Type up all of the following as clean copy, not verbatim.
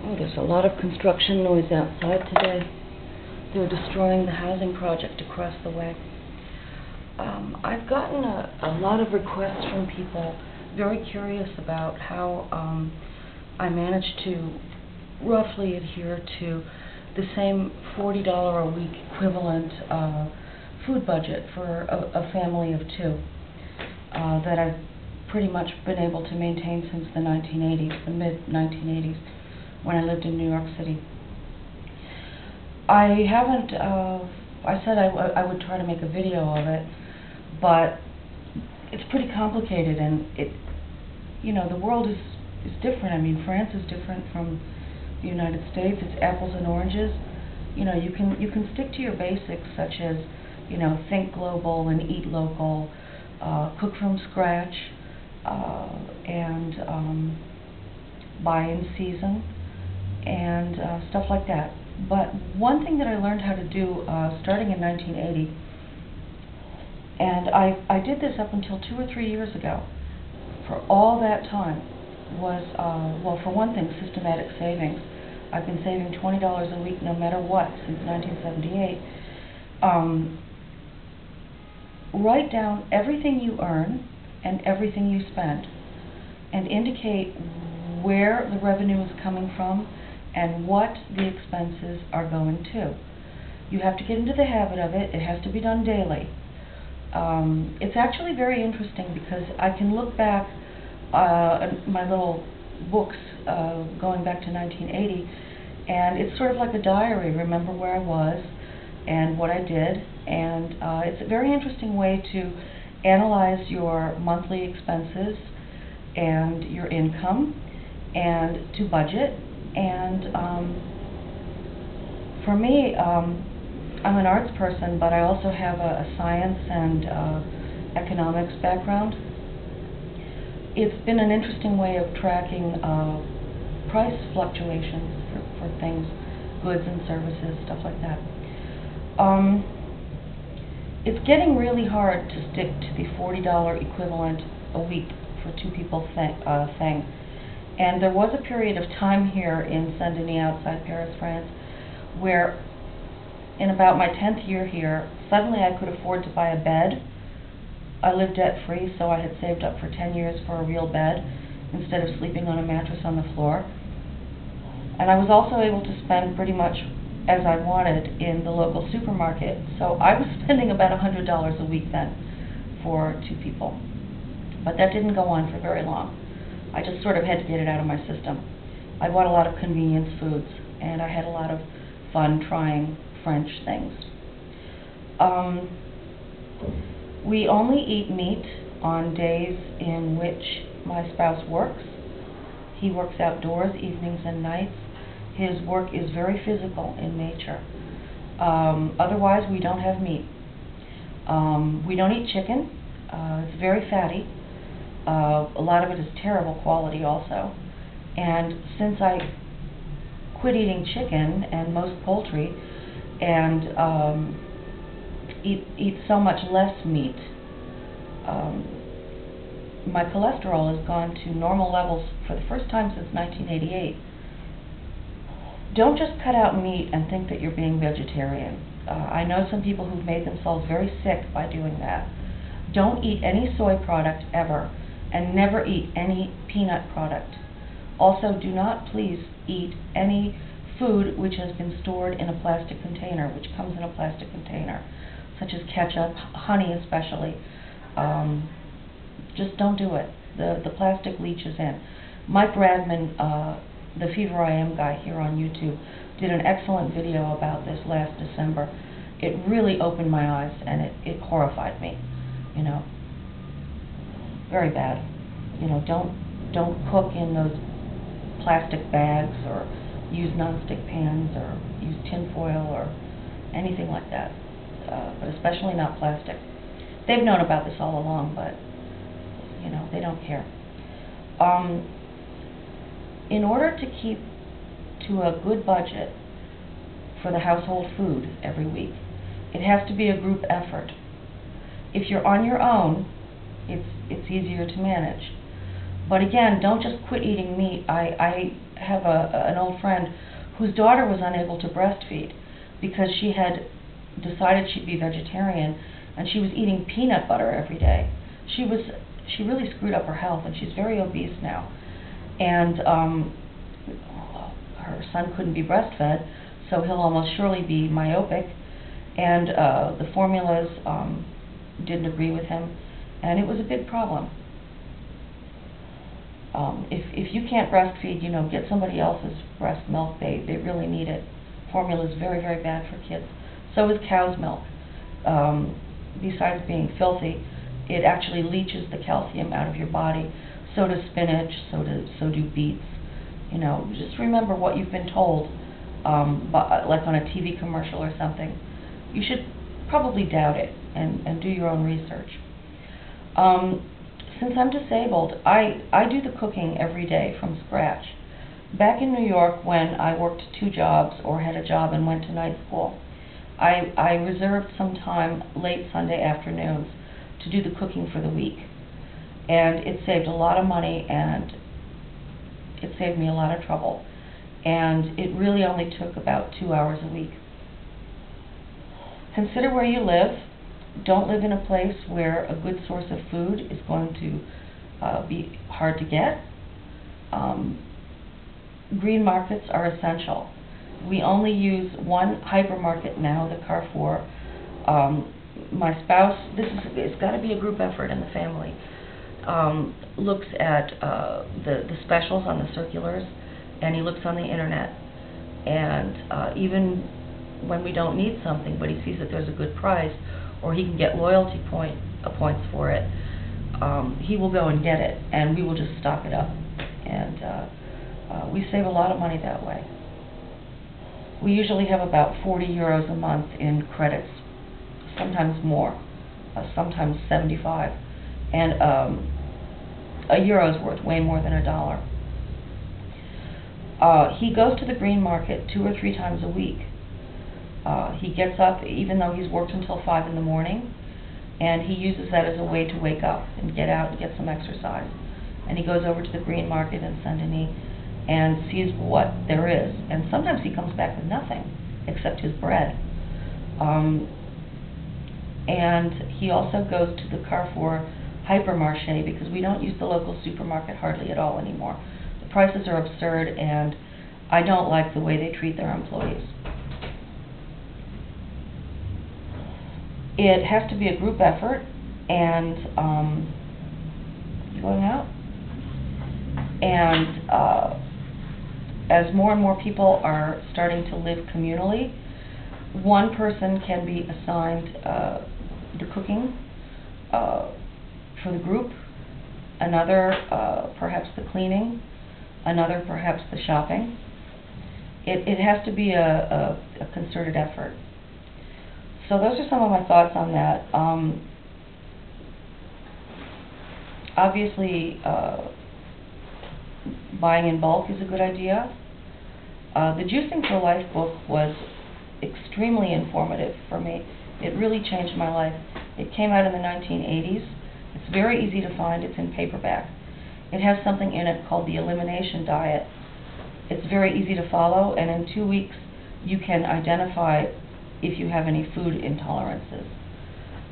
Oh, there's a lot of construction noise outside today. They're destroying the housing project across the way. I've gotten a lot of requests from people very curious about how I managed to roughly adhere to the same $40 a week equivalent food budget for a family of two that I've pretty much been able to maintain since the 1980s, the mid-1980s, when I lived in New York City. I haven't, I said I would try to make a video of it, but it's pretty complicated, and the world is different. I mean, France is different from the United States. It's apples and oranges. You can stick to your basics, such as, think global and eat local, cook from scratch, and buy in season, and stuff like that. But one thing that I learned how to do starting in 1980, and I did this up until 2 or 3 years ago, for all that time, was, well, for one thing, systematic savings. I've been saving $20 a week no matter what since 1978. Write down everything you earn and everything you spend, and indicate where the revenue is coming from and what the expenses are going to. You have to get into the habit of it. It has to be done daily. It's actually very interesting because I can look back at my little books going back to 1980, and it's sort of like a diary. Remember where I was and what I did, and it's a very interesting way to analyze your monthly expenses and your income, and to budget. And for me, I'm an arts person, but I also have a science and economics background. It's been an interesting way of tracking price fluctuations for things, goods and services, stuff like that. It's getting really hard to stick to the $40 equivalent a week for two people thing. And there was a period of time here in Saint-Denis, outside Paris, France, where in about my 10th year here, suddenly I could afford to buy a bed. I lived debt-free, so I had saved up for 10 years for a real bed instead of sleeping on a mattress on the floor. And I was also able to spend pretty much as I wanted in the local supermarket. So I was spending about $100 a week then for two people. But that didn't go on for very long. I just sort of had to get it out of my system. I bought a lot of convenience foods, and I had a lot of fun trying French things. We only eat meat on days in which my spouse works. He works outdoors evenings and nights. His work is very physical in nature. Otherwise, we don't have meat. We don't eat chicken. It's very fatty. A lot of it is terrible quality also. And since I quit eating chicken and most poultry, and eat so much less meat, my cholesterol has gone to normal levels for the first time since 1988. Don't just cut out meat and think that you're being vegetarian. I know some people who've made themselves very sick by doing that. Don't eat any soy product ever, and never eat any peanut product. Also, do not please eat any food which has been stored in a plastic container, which comes in a plastic container, such as ketchup, honey especially. Just don't do it. The plastic leaches in. Mike Radman, the Fever I Am guy here on YouTube, did an excellent video about this last December. It really opened my eyes, and it horrified me. Very bad. Don't cook in those plastic bags, or use nonstick pans, or use tin foil, or anything like that. But especially not plastic. They've known about this all along, but they don't care. In order to keep to a good budget for the household food every week, it has to be a group effort. If you're on your own, it's easier to manage. But again, don't just quit eating meat. I have an old friend whose daughter was unable to breastfeed because she had decided she'd be vegetarian, and she was eating peanut butter every day. She really screwed up her health, and she's very obese now. And her son couldn't be breastfed, so he'll almost surely be myopic, and the formulas didn't agree with him, and it was a big problem. If you can't breastfeed, get somebody else's breast milk. They really need it. Formula is very, very bad for kids. So is cow's milk. Besides being filthy, it actually leaches the calcium out of your body. So does spinach, so do beets. Just remember what you've been told, like on a TV commercial or something. You should probably doubt it and do your own research. Since I'm disabled, I do the cooking every day from scratch. Back in New York, when I worked 2 jobs or had a job and went to night school, I reserved some time late Sunday afternoons to do the cooking for the week. And it saved a lot of money, and it saved me a lot of trouble. And it really only took about 2 hours a week. Consider where you live. Don't live in a place where a good source of food is going to be hard to get. Green markets are essential. We only use one hypermarket now, the Carrefour. My spouse, it's got to be a group effort in the family, looks at the specials on the circulars, and he looks on the internet. And even when we don't need something, but he sees that there's a good price, or he can get loyalty points for it, he will go and get it, and we will just stock it up. And we save a lot of money that way. We usually have about 40 euros a month in credits, sometimes more, sometimes 75. And a euro's worth way more than $1. He goes to the green market 2 or 3 times a week. He gets up, even though he's worked until 5 in the morning, and he uses that as a way to wake up and get out and get some exercise. And he goes over to the green market in Saint-Denis and sees what there is. And sometimes he comes back with nothing except his bread. And he also goes to the Carrefour hypermarché, because we don't use the local supermarket hardly at all anymore. The prices are absurd, and I don't like the way they treat their employees. It has to be a group effort, and going out. And as more and more people are starting to live communally, one person can be assigned the cooking for the group, another perhaps the cleaning, another perhaps the shopping. It has to be a concerted effort. So those are some of my thoughts on that. Obviously, buying in bulk is a good idea. The Juicing for Life book was extremely informative for me. It really changed my life. It came out in the 1980s. It's very easy to find. It's in paperback. It has something in it called the elimination diet. It's very easy to follow, and in 2 weeks you can identify if you have any food intolerances.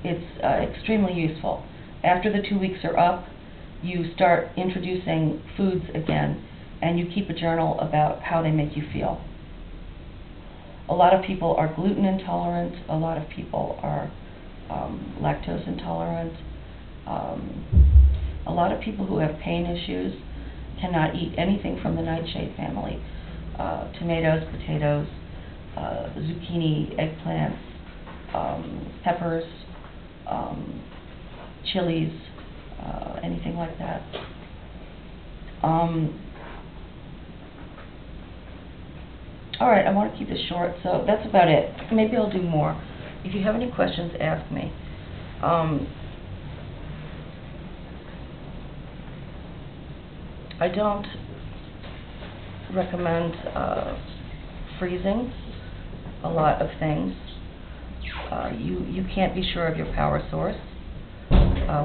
It's extremely useful. After the 2 weeks are up, you start introducing foods again, and you keep a journal about how they make you feel. A lot of people are gluten intolerant. A lot of people are lactose intolerant. A lot of people who have pain issues cannot eat anything from the nightshade family. Tomatoes, potatoes, zucchini, eggplants, peppers, chilies, anything like that. Alright, I want to keep this short, so that's about it. Maybe I'll do more. If you have any questions, ask me. I don't recommend freezing a lot of things. You can't be sure of your power source.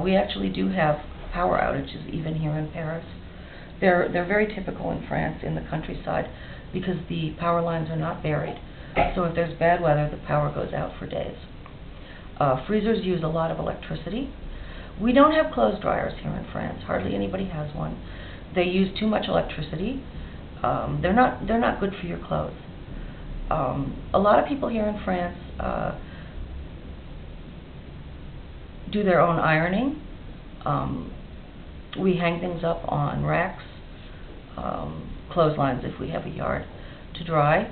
We actually do have power outages even here in Paris. They're very typical in France, in the countryside, because the power lines are not buried. So if there's bad weather, the power goes out for days. Freezers use a lot of electricity. We don't have clothes dryers here in France. Hardly anybody has one. They use too much electricity. They're not good for your clothes. A lot of people here in France do their own ironing. We hang things up on racks, clotheslines if we have a yard, to dry.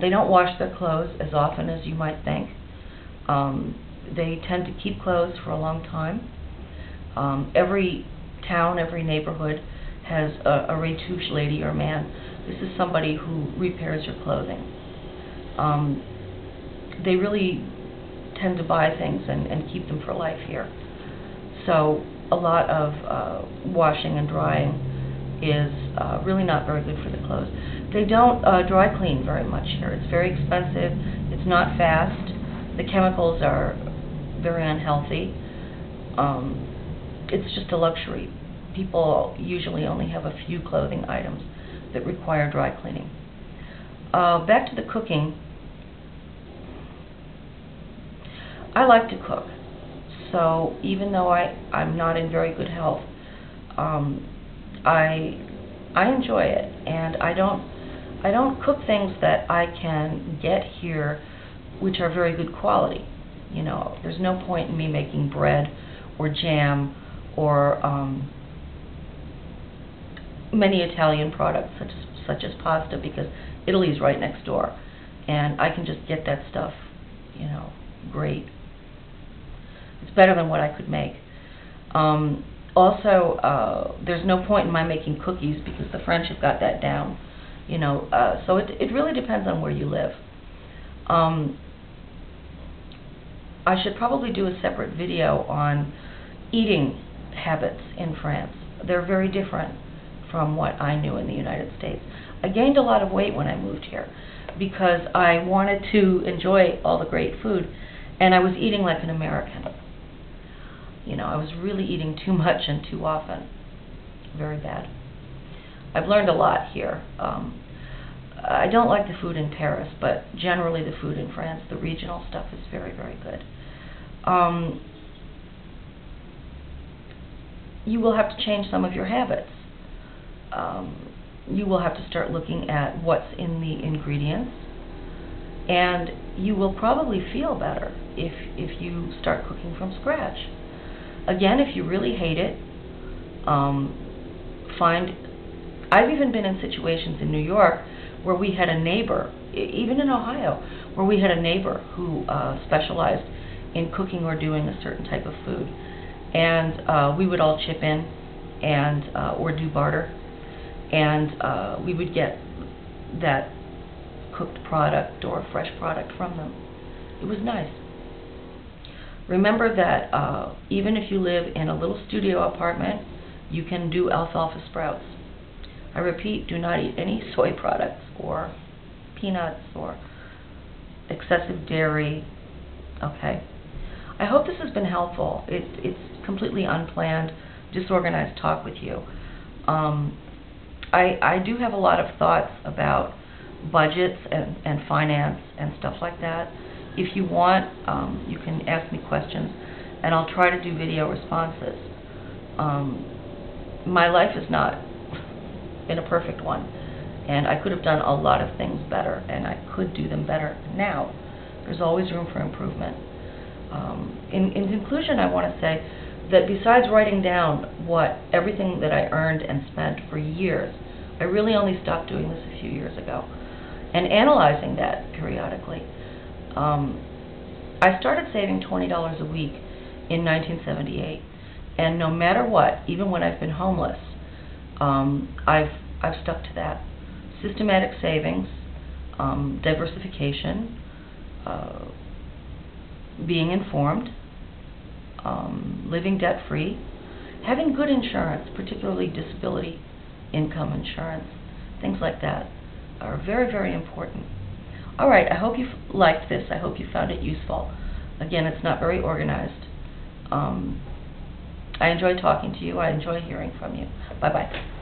They don't wash their clothes as often as you might think. They tend to keep clothes for a long time. Every town, every neighborhood has a retouche lady or man. This is somebody who repairs your clothing. They really tend to buy things and keep them for life here. So a lot of washing and drying is really not very good for the clothes. They don't dry clean very much here. It's very expensive. It's not fast. The chemicals are very unhealthy. It's just a luxury. People usually only have a few clothing items that require dry cleaning. Back to the cooking. I like to cook. So even though I'm not in very good health, I enjoy it, and I don't cook things that I can get here which are very good quality. You know, there's no point in me making bread or jam or many Italian products such as pasta, because Italy's right next door, and I can just get that stuff, you know, great. It's better than what I could make. Also, there's no point in my making cookies because the French have got that down, you know. So it really depends on where you live. I should probably do a separate video on eating habits in France. They're very different from what I knew in the United States. I gained a lot of weight when I moved here because I wanted to enjoy all the great food, and I was eating like an American. You know, I was really eating too much and too often. Very bad. I've learned a lot here. I don't like the food in Paris, but generally the food in France, the regional stuff, is very, very good. You will have to change some of your habits. You will have to start looking at what's in the ingredients, and you will probably feel better if you start cooking from scratch. Again, if you really hate it, I've even been in situations in New York where we had a neighbor, even in Ohio, where we had a neighbor who specialized in cooking or doing a certain type of food. And we would all chip in and or do barter, and we would get that cooked product or fresh product from them. It was nice. Remember that even if you live in a little studio apartment, you can do alfalfa sprouts. I repeat, do not eat any soy products or peanuts or excessive dairy. Okay. I hope this has been helpful. It's completely unplanned, disorganized talk with you. I do have a lot of thoughts about budgets and finance and stuff like that. If you want, you can ask me questions, and I'll try to do video responses. My life is not in a perfect one, and I could have done a lot of things better, and I could do them better now. There's always room for improvement. In conclusion, I want to say that besides writing down everything that I earned and spent for years, I really only stopped doing this a few years ago, and analyzing that periodically. I started saving $20 a week in 1978, and no matter what, even when I've been homeless, I've stuck to that. Systematic savings, diversification, being informed, living debt-free, having good insurance, particularly disability income insurance, things like that are very, very important. All right, I hope you liked this. I hope you found it useful. Again, it's not very organized. I enjoy talking to you. I enjoy hearing from you. Bye-bye.